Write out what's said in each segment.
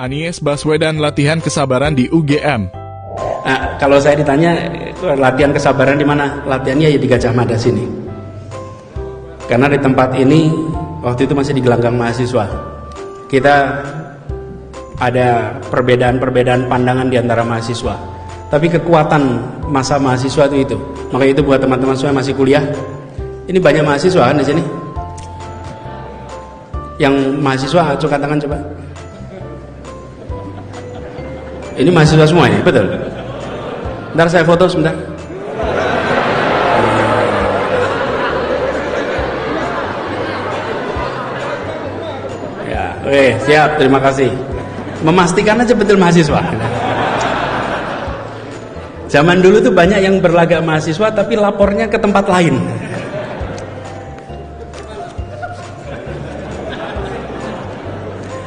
Anies Baswedan latihan kesabaran di UGM. Nah, kalau saya ditanya latihan kesabaran di mana? Latihannya ya di Gajah Mada sini. Karena di tempat ini waktu itu masih di gelanggang mahasiswa. Kita ada perbedaan-perbedaan pandangan di antara mahasiswa. Tapi kekuatan masa mahasiswa itu. Makanya itu buat teman-teman semua yang masih kuliah. Ini banyak mahasiswa kan di sini. Yang mahasiswa angkat tangan coba. Ini mahasiswa semua ya, betul. Ntar saya foto sebentar. Ya, oke, siap, terima kasih. Memastikan aja betul mahasiswa. Zaman dulu tuh banyak yang berlagak mahasiswa tapi lapornya ke tempat lain.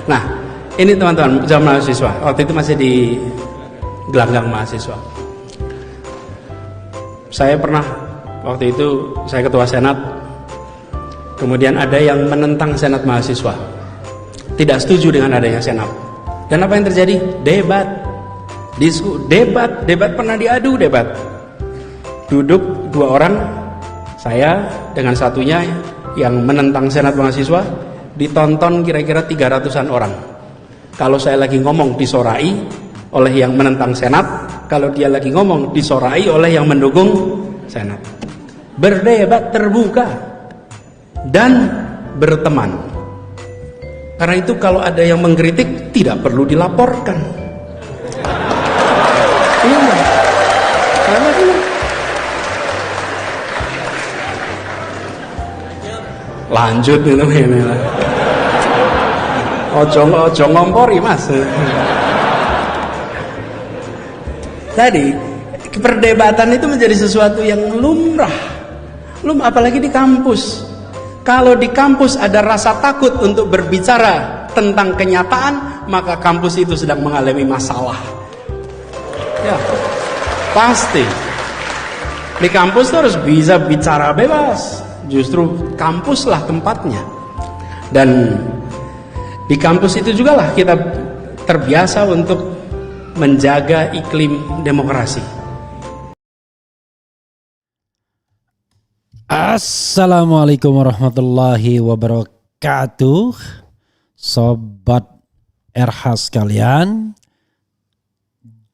Nah, ini teman-teman, zaman mahasiswa. Waktu itu masih di gelanggang mahasiswa. Saya pernah, waktu itu saya ketua senat. Kemudian ada yang menentang senat mahasiswa. Tidak setuju dengan adanya senat. Dan apa yang terjadi? Debat. Debat pernah diadu, debat. Duduk dua orang, saya dengan satunya yang menentang senat mahasiswa, ditonton kira-kira 300-an orang. Kalau saya lagi ngomong disorai oleh yang menentang senat, kalau dia lagi ngomong disorai oleh yang mendukung senat. Berdebat terbuka dan berteman. Karena itu kalau ada yang mengkritik tidak perlu dilaporkan. Iya. Karena itu lanjut gitu ini lah. Ojo ngompori mas. Tadi perdebatan itu menjadi sesuatu yang lumrah, apalagi di kampus. Kalau di kampus ada rasa takut untuk berbicara tentang kenyataan, maka kampus itu sedang mengalami masalah. Ya, pasti. Di kampus itu harus bisa bicara bebas. Justru kampuslah tempatnya. Dan di kampus itu juga lah kita terbiasa untuk menjaga iklim demokrasi. Assalamualaikum warahmatullahi wabarakatuh. Sobat RH sekalian,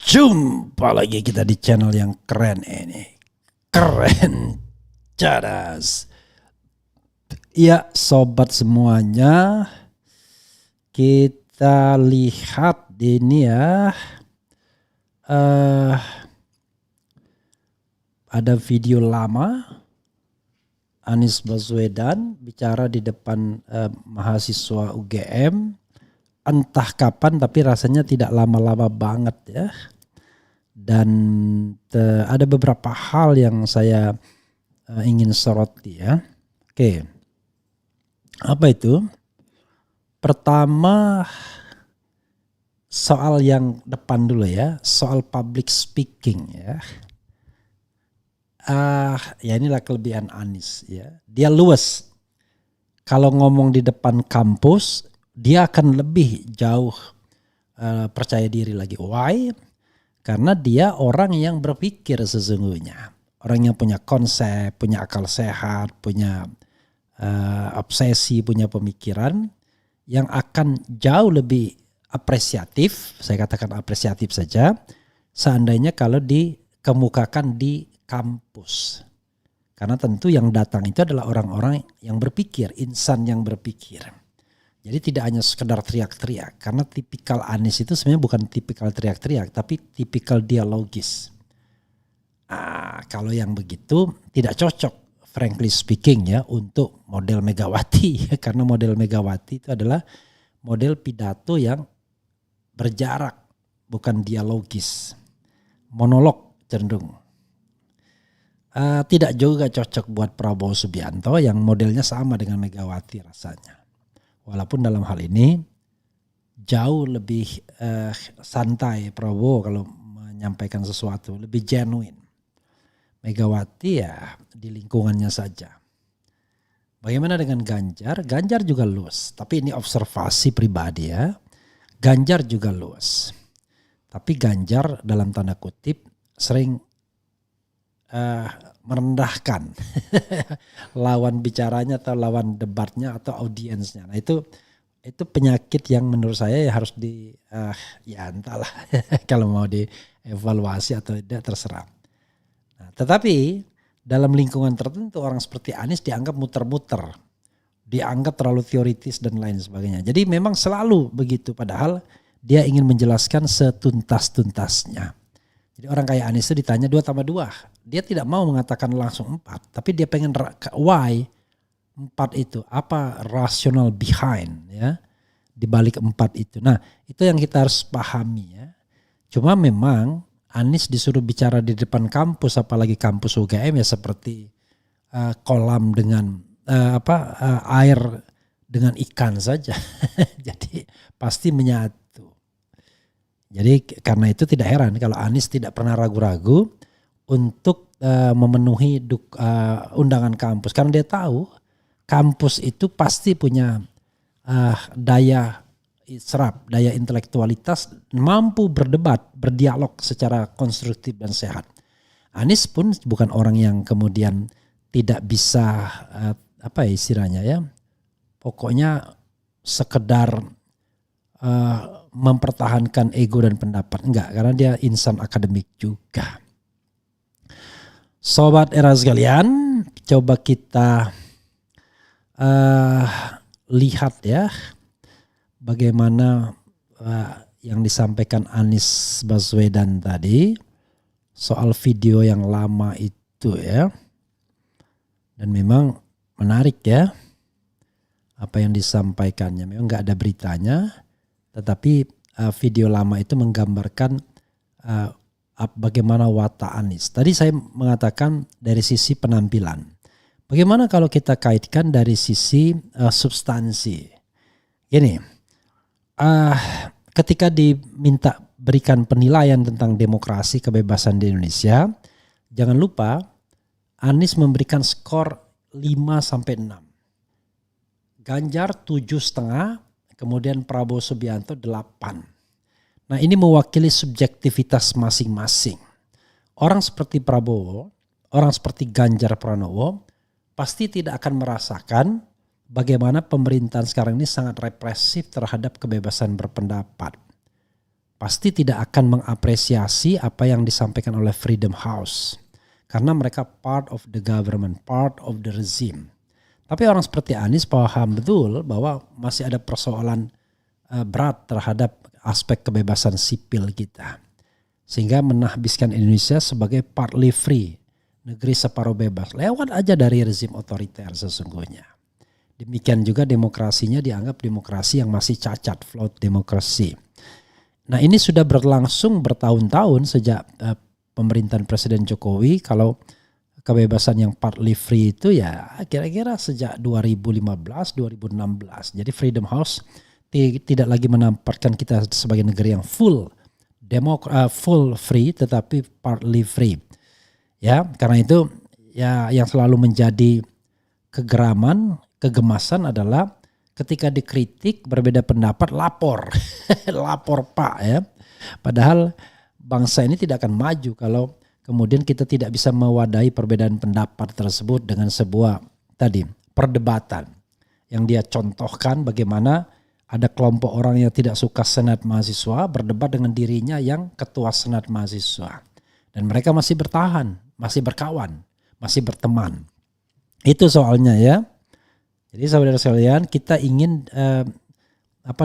jumpa lagi kita di channel yang keren ini. Keren cadas. Ya sobat semuanya, kita lihat ini ya, ada video lama Anies Baswedan bicara di depan mahasiswa UGM, entah kapan tapi rasanya tidak lama-lama banget ya. Dan ada beberapa hal yang saya ingin soroti ya. Oke, apa itu? Pertama, soal yang depan dulu ya, soal public speaking ya. Ya inilah kelebihan Anies ya. Dia luas. Kalau ngomong di depan kampus, dia akan lebih jauh percaya diri lagi. Why? Karena dia orang yang berpikir sesungguhnya. Orang yang punya konsep, punya akal sehat, punya obsesi, punya pemikiran yang akan jauh lebih apresiatif, saya katakan apresiatif saja, seandainya kalau dikemukakan di kampus. Karena tentu yang datang itu adalah orang-orang yang berpikir, insan yang berpikir. Jadi tidak hanya sekedar teriak-teriak, karena tipikal Anies itu sebenarnya bukan tipikal teriak-teriak, tapi tipikal dialogis. Kalau yang begitu tidak cocok, frankly speaking ya, untuk model Megawati. Karena model Megawati itu adalah model pidato yang berjarak, bukan dialogis. Monolog cenderung. Tidak juga cocok buat Prabowo Subianto yang modelnya sama dengan Megawati rasanya. Walaupun dalam hal ini jauh lebih santai Prabowo kalau menyampaikan sesuatu, lebih genuine. Megawati ya di lingkungannya saja. Bagaimana dengan Ganjar? Ganjar juga luas, tapi ini observasi pribadi ya. Ganjar juga luas. Tapi Ganjar dalam tanda kutip sering merendahkan lawan bicaranya atau lawan debatnya atau audiensnya. Nah itu penyakit yang menurut saya ya harus ya entahlah kalau mau dievaluasi atau tidak terserah. Nah, tetapi dalam lingkungan tertentu orang seperti Anies dianggap muter-muter, dianggap terlalu teoritis dan lain sebagainya. Jadi memang selalu begitu, padahal dia ingin menjelaskan setuntas-tuntasnya. Jadi orang kayak Anies itu ditanya 2+2. Dia tidak mau mengatakan langsung 4. Tapi dia pengen why 4 itu. Apa rational behind ya. Di balik 4 itu. Nah itu yang kita harus pahami ya. Cuma memang Anies disuruh bicara di depan kampus. Apalagi kampus UGM ya seperti kolam dengan air dengan ikan saja. Jadi pasti menyatu. Jadi karena itu tidak heran kalau Anies tidak pernah ragu-ragu untuk memenuhi undangan kampus. Karena dia tahu kampus itu pasti punya daya serap, daya intelektualitas, mampu berdebat, berdialog secara konstruktif dan sehat. Anies pun bukan orang yang kemudian tidak bisa istilahnya ya. Pokoknya sekedar mempertahankan ego dan pendapat. Enggak, karena dia insan akademik juga. Sobat Era sekalian, coba kita lihat ya bagaimana yang disampaikan Anies Baswedan tadi soal video yang lama itu ya. Dan memang menarik ya apa yang disampaikannya. Memang enggak ada beritanya. Tetapi video lama itu menggambarkan bagaimana watak Anies. Tadi saya mengatakan dari sisi penampilan. Bagaimana kalau kita kaitkan dari sisi substansi? Gini, ketika diminta berikan penilaian tentang demokrasi kebebasan di Indonesia, jangan lupa Anies memberikan skor 5-6. Ganjar 7,5. Kemudian Prabowo Subianto 8. Nah ini mewakili subjektivitas masing-masing. Orang seperti Prabowo, orang seperti Ganjar Pranowo pasti tidak akan merasakan bagaimana pemerintahan sekarang ini sangat represif terhadap kebebasan berpendapat. Pasti tidak akan mengapresiasi apa yang disampaikan oleh Freedom House. Karena mereka part of the government, part of the regime. Tapi orang seperti Anies paham betul bahwa masih ada persoalan berat terhadap aspek kebebasan sipil kita. Sehingga menahbiskan Indonesia sebagai partly free, negeri separuh bebas. Lewat aja dari rezim otoriter sesungguhnya. Demikian juga demokrasinya dianggap demokrasi yang masih cacat, flawed demokrasi. Nah ini sudah berlangsung bertahun-tahun sejak pemerintahan Presiden Jokowi. Kalau kebebasan yang partly free itu ya kira-kira sejak 2015-2016. Jadi Freedom House tidak lagi menampakkan kita sebagai negeri yang full free tetapi partly free. Ya, karena itu ya yang selalu menjadi kegemasan adalah ketika dikritik berbeda pendapat lapor. Lapor Pak ya. Padahal bangsa ini tidak akan maju kalau kemudian kita tidak bisa mewadahi perbedaan pendapat tersebut dengan sebuah perdebatan. Yang dia contohkan bagaimana ada kelompok orang yang tidak suka senat mahasiswa berdebat dengan dirinya yang ketua senat mahasiswa. Dan mereka masih bertahan, masih berkawan, masih berteman. Itu soalnya ya. Jadi saudara sekalian kita ingin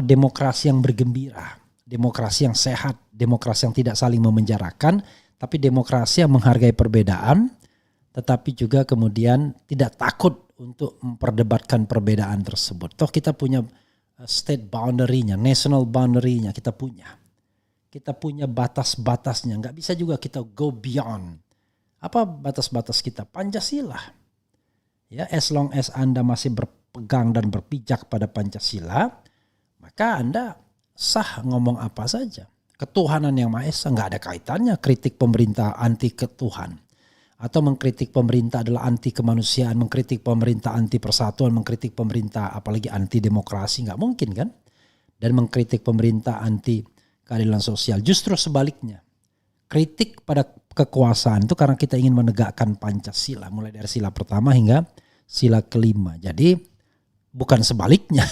demokrasi yang bergembira. Demokrasi yang sehat, demokrasi yang tidak saling memenjarakan. Tapi demokrasi yang menghargai perbedaan, tetapi juga kemudian tidak takut untuk memperdebatkan perbedaan tersebut. Toh kita punya state boundary-nya, national boundary-nya kita punya. Kita punya batas-batasnya, nggak bisa juga kita go beyond. Apa batas-batas kita? Pancasila. Ya, as long as Anda masih berpegang dan berpijak pada Pancasila, maka Anda sah ngomong apa saja. Ketuhanan yang Maha Esa nggak ada kaitannya kritik pemerintah anti ketuhan atau mengkritik pemerintah adalah anti kemanusiaan, mengkritik pemerintah anti persatuan, mengkritik pemerintah apalagi anti demokrasi, nggak mungkin kan? dan mengkritik pemerintah anti keadilan sosial. Justru sebaliknya, kritik pada kekuasaan itu karena kita ingin menegakkan Pancasila, mulai dari sila pertama hingga sila kelima. Jadi bukan sebaliknya.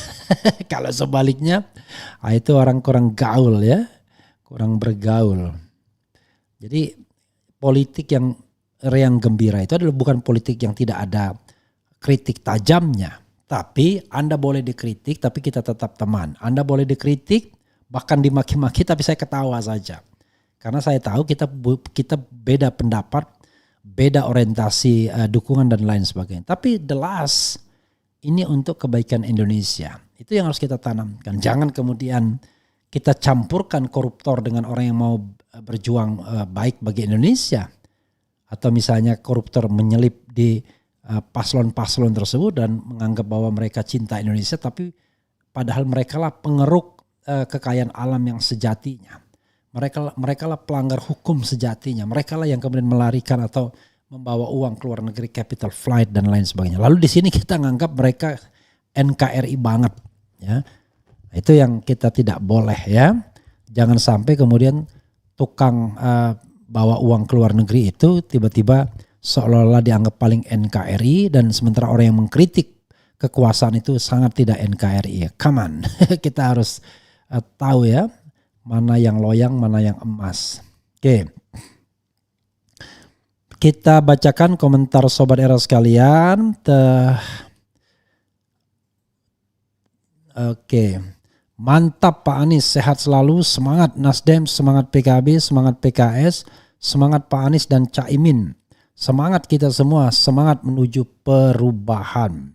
Kalau sebaliknya, itu orang kurang gaul ya, kurang bergaul. Jadi politik yang riang gembira itu adalah bukan politik yang tidak ada kritik tajamnya. Tapi Anda boleh dikritik tapi kita tetap teman. Anda boleh dikritik bahkan dimaki-maki tapi saya ketawa saja. Karena saya tahu kita beda pendapat, beda orientasi dukungan dan lain sebagainya. Tapi the last ini untuk kebaikan Indonesia. Itu yang harus kita tanamkan. Jangan kemudian kita campurkan koruptor dengan orang yang mau berjuang baik bagi Indonesia. Atau misalnya koruptor menyelip di paslon-paslon tersebut dan menganggap bahwa mereka cinta Indonesia, tapi padahal mereka lah pengeruk kekayaan alam yang sejatinya. Mereka lah pelanggar hukum sejatinya. Mereka lah yang kemudian melarikan atau membawa uang ke luar negeri, capital flight dan lain sebagainya. Lalu di sini kita menganggap mereka NKRI banget, ya. Itu yang kita tidak boleh, ya. Jangan sampai kemudian tukang bawa uang ke luar negeri itu tiba-tiba seolah-olah dianggap paling NKRI dan sementara orang yang mengkritik kekuasaan itu sangat tidak NKRI. Come on, kita harus tahu ya mana yang loyang, mana yang emas. Oke. Kita bacakan komentar Sobat Era sekalian. Oke. Mantap Pak Anies, sehat selalu, semangat Nasdem, semangat PKB, semangat PKS, semangat Pak Anies dan Caimin. Semangat kita semua, semangat menuju perubahan.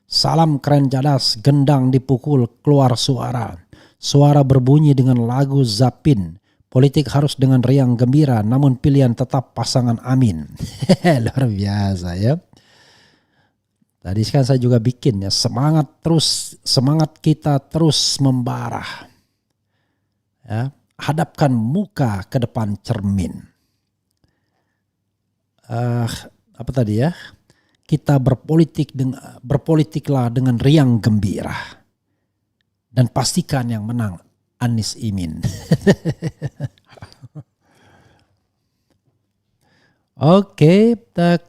Salam keren cadas, gendang dipukul, keluar suara. Suara berbunyi dengan lagu Zapin. Politik harus dengan riang gembira, namun pilihan tetap pasangan Amin. Luar biasa ya. Tadi kan saya juga bikin ya, semangat kita terus membara. Ya, hadapkan muka ke depan cermin. Apa tadi ya? Kita berpolitiklah dengan riang gembira dan pastikan yang menang Anies Imin. Oke,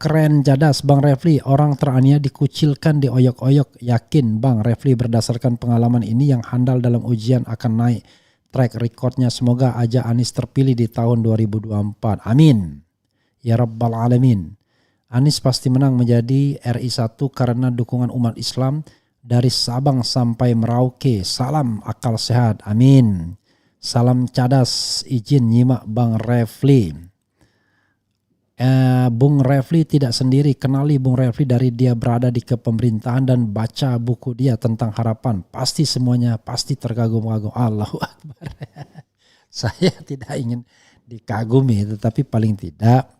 keren jadas Bang Refli. Orang teraniaya dikucilkan, dioyok-oyok. Yakin Bang Refli berdasarkan pengalaman ini yang handal dalam ujian akan naik track recordnya. Semoga aja Anies terpilih di tahun 2024. Amin. Ya Rabbal Alamin. Anies pasti menang menjadi RI 1 karena dukungan umat Islam dari Sabang sampai Merauke. Salam akal sehat. Amin. Salam cadas, izin nyimak Bang Refli. Bung Refli tidak sendiri, kenali Bung Refli dari dia berada di kepemerintahan dan baca buku dia tentang harapan. Pasti semuanya pasti terkagum-kagum. Allahu Akbar. Saya tidak ingin dikagumi, tetapi paling tidak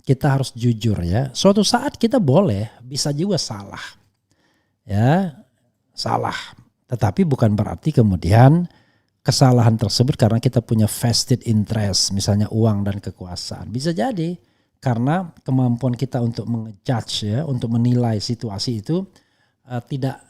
kita harus jujur ya. Suatu saat kita boleh, bisa juga salah. Ya, salah. Tetapi bukan berarti kemudian kesalahan tersebut karena kita punya vested interest, misalnya uang dan kekuasaan. Bisa jadi karena kemampuan kita untuk mengejudge ya, untuk menilai situasi itu tidak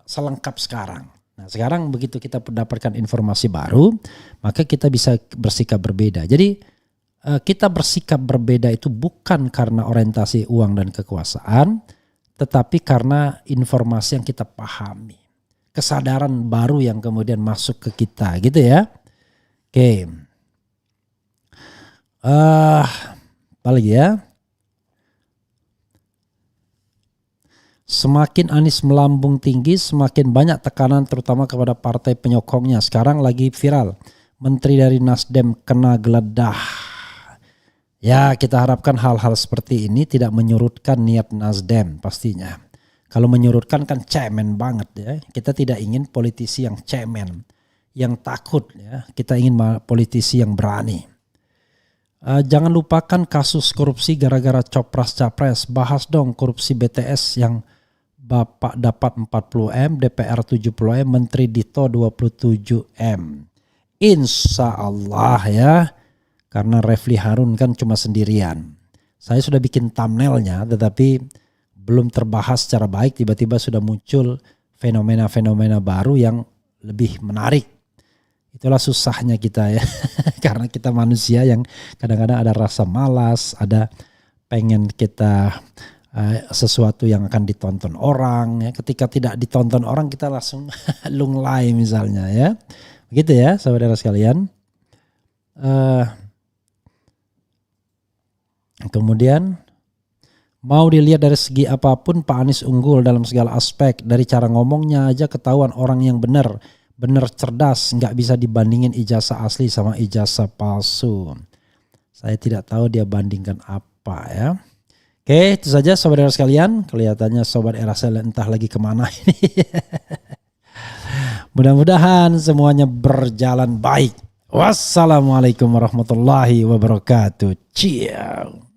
selengkap sekarang. Nah, sekarang begitu kita mendapatkan informasi baru, maka kita bisa bersikap berbeda. Jadi kita bersikap berbeda itu bukan karena orientasi uang dan kekuasaan, tetapi karena informasi yang kita pahami. Kesadaran baru yang kemudian masuk ke kita gitu ya. Oke. Apa lagi ya? Semakin Anies melambung tinggi, semakin banyak tekanan terutama kepada partai penyokongnya. Sekarang lagi viral. Menteri dari Nasdem kena geledah. Ya, kita harapkan hal-hal seperti ini tidak menyurutkan niat Nasdem pastinya. Kalau menyurutkan kan cemen banget ya. Kita tidak ingin politisi yang cemen, yang takut ya. Kita ingin politisi yang berani. Jangan lupakan kasus korupsi gara-gara copras-capres. Bahas dong korupsi BTS yang Bapak dapat 40M, DPR 70M, Menteri Dito 27M. Insya Allah ya. Karena Refli Harun kan cuma sendirian. Saya sudah bikin thumbnailnya tetapi belum terbahas secara baik, tiba-tiba sudah muncul fenomena-fenomena baru yang lebih menarik. Itulah susahnya kita ya. Karena kita manusia yang kadang-kadang ada rasa malas, ada pengen kita sesuatu yang akan ditonton orang ya. Ketika tidak ditonton orang kita langsung lunglai misalnya ya. Begitu ya saudara sekalian. Kemudian mau dilihat dari segi apapun Pak Anies unggul dalam segala aspek. Dari cara ngomongnya aja ketahuan orang yang benar cerdas, nggak bisa dibandingin ijazah asli sama ijazah palsu. Saya tidak tahu dia bandingkan apa ya. Oke, itu saja saudara sekalian. Kelihatannya Sobat RSL entah lagi kemana ini. Mudah-mudahan semuanya berjalan baik. Wassalamualaikum warahmatullahi wabarakatuh. Ciao.